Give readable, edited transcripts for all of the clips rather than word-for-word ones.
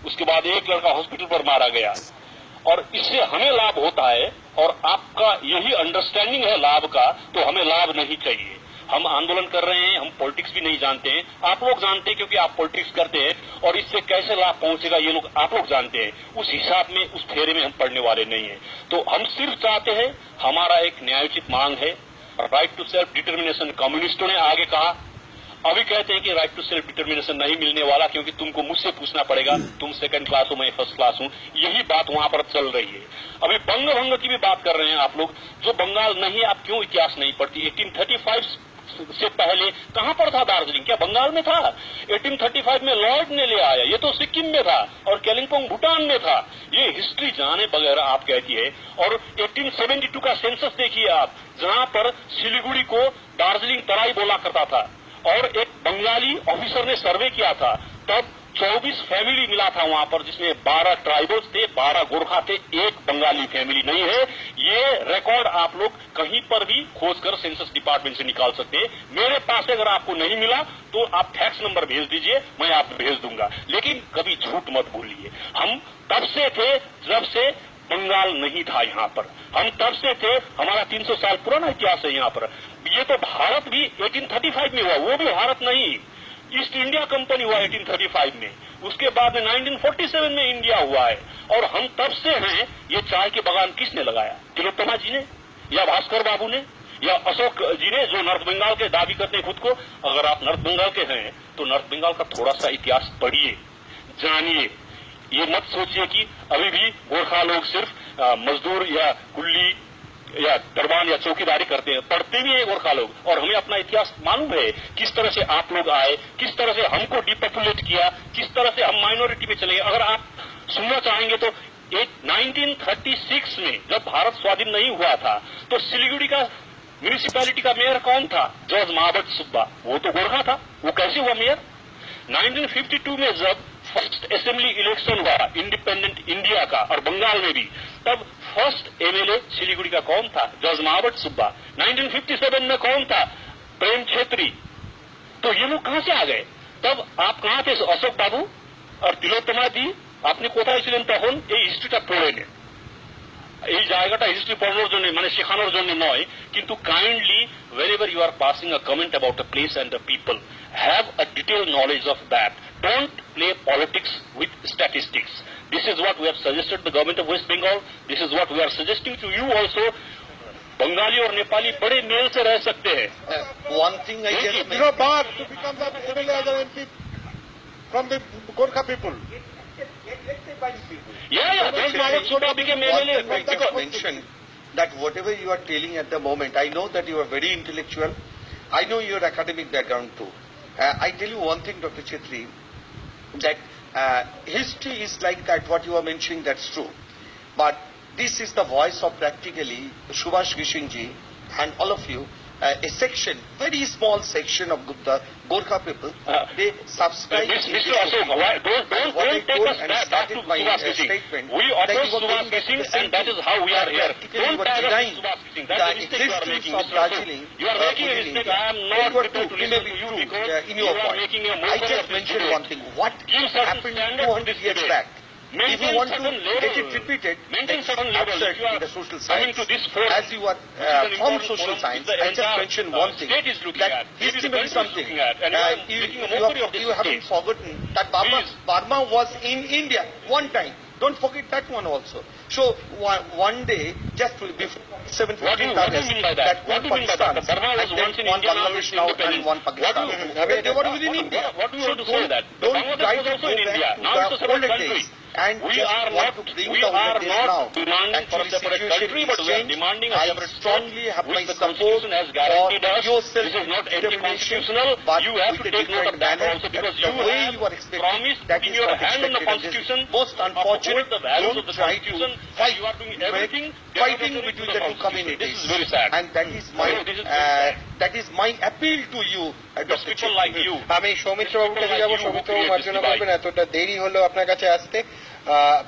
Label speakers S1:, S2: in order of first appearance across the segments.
S1: उसके बाद एक लड़का हॉस्पिटल पर मारा गया, और इससे हमें लाभ होता है और आपका यही अंडरस्टैंडिंग है लाभ का, तो हमें लाभ नहीं चाहिए। हम आंदोलन कर रहे हैं, हम पॉलिटिक्स भी नहीं जानते हैं, आप लोग जानते हैं क्योंकि आप पॉलिटिक्स करते हैं, और इससे कैसे लाभ पहुंचेगा ये लोग आप लोग जानते हैं। उस हिसाब में, उस फेरे में हम पड़ने वाले नहीं है। तो हम सिर्फ चाहते हैं, हमारा एक न्यायोचित मांग है, राइट टू सेल्फ डिटर्मिनेशन। कम्युनिस्टों ने आगे कहा, अभी कहते हैं कि राइट टू सेल्फ डिटर्मिनेशन नहीं मिलने वाला क्योंकि तुमको मुझसे पूछना पड़ेगा, तुम सेकंड क्लास हो, मैं फर्स्ट क्लास हूं। यही बात वहां पर चल रही है। अभी बंग भंग की भी बात कर रहे हैं आप लोग, जो बंगाल नहीं, आप क्यों इतिहास नहीं पढ़ती? 1835 से पहले कहां पर था दार्जिलिंग? क्या बंगाल में था? 1835 में लॉर्ड ने ले आया, ये तो सिक्किम में था, और कालिम्पोंग भूटान में था। ये हिस्ट्री जाने बगैर आप कहती है। और 1872 का सेंसस देखिए आप, जहां पर सिलीगुड़ी को दार्जिलिंग तराई बोला करता था, और एक बंगाली ऑफिसर ने सर्वे किया था, तब 24 फैमिली मिला था वहां पर, जिसमें 12 ट्राइबल्स थे, 12 गोरखा थे, एक बंगाली फैमिली नहीं है। ये रिकॉर्ड आप लोग कहीं पर भी खोजकर सेंसस डिपार्टमेंट से निकाल सकते हैं। मेरे पास अगर आपको नहीं मिला तो आप फैक्स नंबर भेज दीजिए, मैं आपको भेज दूंगा, लेकिन कभी झूठ मत बोलिए। हम तब से थे जब से बंगाल नहीं था यहाँ पर, हम तब से थे, हमारा 300 साल पुराना इतिहास है यहाँ पर। ये तो भारत भी 1835 में हुआ, वो भी भारत नहीं, ईस्ट इंडिया कंपनी हुआ 1835 में, उसके बाद में 1947 में इंडिया हुआ है। और हम तब से हैं। ये चाय के बागान किसने लगाया? तिलोत्तमा जी ने, या भास्कर बाबू ने, या अशोक जी ने, जो नॉर्थ बंगाल के दावी करते हैं खुद को? अगर आप नॉर्थ बंगाल के हैं तो नॉर्थ बंगाल का थोड़ा सा इतिहास पढ़िए, जानिए। ये मत सोचिए कि अभी भी गोरखा लोग सिर्फ मजदूर या कुल्ली या दरबान या चौकीदारी करते हैं, पढ़ते भी हैं गोरखा लोग, और हमें अपना इतिहास मालूम है किस तरह से आप लोग आए, किस तरह से हमको डिपॉपुलेट किया, किस तरह से हम माइनॉरिटी में चले गए। अगर आप सुनना चाहेंगे तो 1936 में जब भारत स्वाधीन नहीं हुआ था तो सिलीगुड़ी का म्यूनिसिपैलिटी का मेयर कौन था? जॉर्ज महाबत सुब्बा, वो तो गोरखा था, वो कैसे हुआ मेयर? 1952 में जब फर्स्ट असेंबली इलेक्शन हुआ इंडिपेंडेंट इंडिया का, और बंगाल में भी, तब फर्स्ट एमएलए सिलीगुड़ी का कौन था? जॉर्ज महाबत सुब्बा। 1957 में कौन था? प्रेम छेत्री। तो ये लोग कहां से आ गए? तब आप कहां थे? अशोक बाबू और तिलोत्तमा जी, আপনি কোথায় ছিলেন তখন? এই হিস্ট্রিটা পড়ে নেন। এই জায়গাটা হিস্ট্রি পড়ানোর জন্য, মানে শেখানোর জন্য নয়, কিন্তু kindly wherever you are passing a comment about a place and a people, have a detailed knowledge of that. Don't play politics with statistics. This is what we have suggested the government of West Bengal. This is what we are suggesting to you also. Bengali और नेपाली बड़े mail से रह सकते हैं।
S2: One thing I just mentioned,
S3: Bhatt to become the MLA as an MP from the Gorkha people.
S1: Yeah, Judge Mahmood Subba became MLA.
S2: I just mentioned that whatever you are telling at the moment, I know that you are very intellectual. I know your academic background too. I tell you one thing, Dr. Chetri, that history is like that. What you are mentioning, that's true. But this is the voice of practically Subhash Gishing ji and all of you. A section, very small section of the Gorkha people, they subscribe to
S1: Mr. Ashok, don't take us back to Subhash Gishing. We oppose Subhash Gishing, and that is how we are here. Don't tag us to Subhash Gishing. That's a mistake you are making, Mr. Ashok. You are making a mistake. I am not prepared to listen to you because you are making a mockery of this debate.
S2: I just mentioned one thing. What happened 200 years back? If you want to get it repeated, it's absurd in the social science. As you are from social science, I just mentioned one thing, that history may be something. You haven't forgotten that Burma was in India one time. Don't forget that one also. So one day, just before 17th August, that one Pakistan, and then one Bangladesh now and one Pakistan. They were within India.
S1: What do you want to say that?
S2: Don't try to go back to the older days. And
S1: we are not demanding for a separate country, but we are demanding a separate
S2: strongly have
S1: which
S2: my
S1: the Constitution has guaranteed us.
S2: yourself.
S1: This is not anti-constitutional. You have to take note of that also, because you have promised
S2: that
S1: in your hand on the Constitution,
S2: most unfortunate.
S1: the values of the
S2: Try to
S1: Constitution,
S2: fight.
S1: you are doing everything
S2: Fighting between the two communities.
S1: This is very sad.
S2: And that is my appeal to you.
S1: People like you.
S3: আমি সৌমিত্র বাবুর কাছে যাবো। সৌমিত্র বাবু মার্জনা করবেন, এতটা দেরি হলো আপনার কাছে আসতে।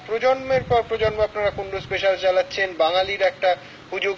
S3: প্রজন্মের পর প্রজন্ম আপনারা কুন্ডু স্পেশাল চালাচ্ছেন, বাঙালির একটা হুজুগ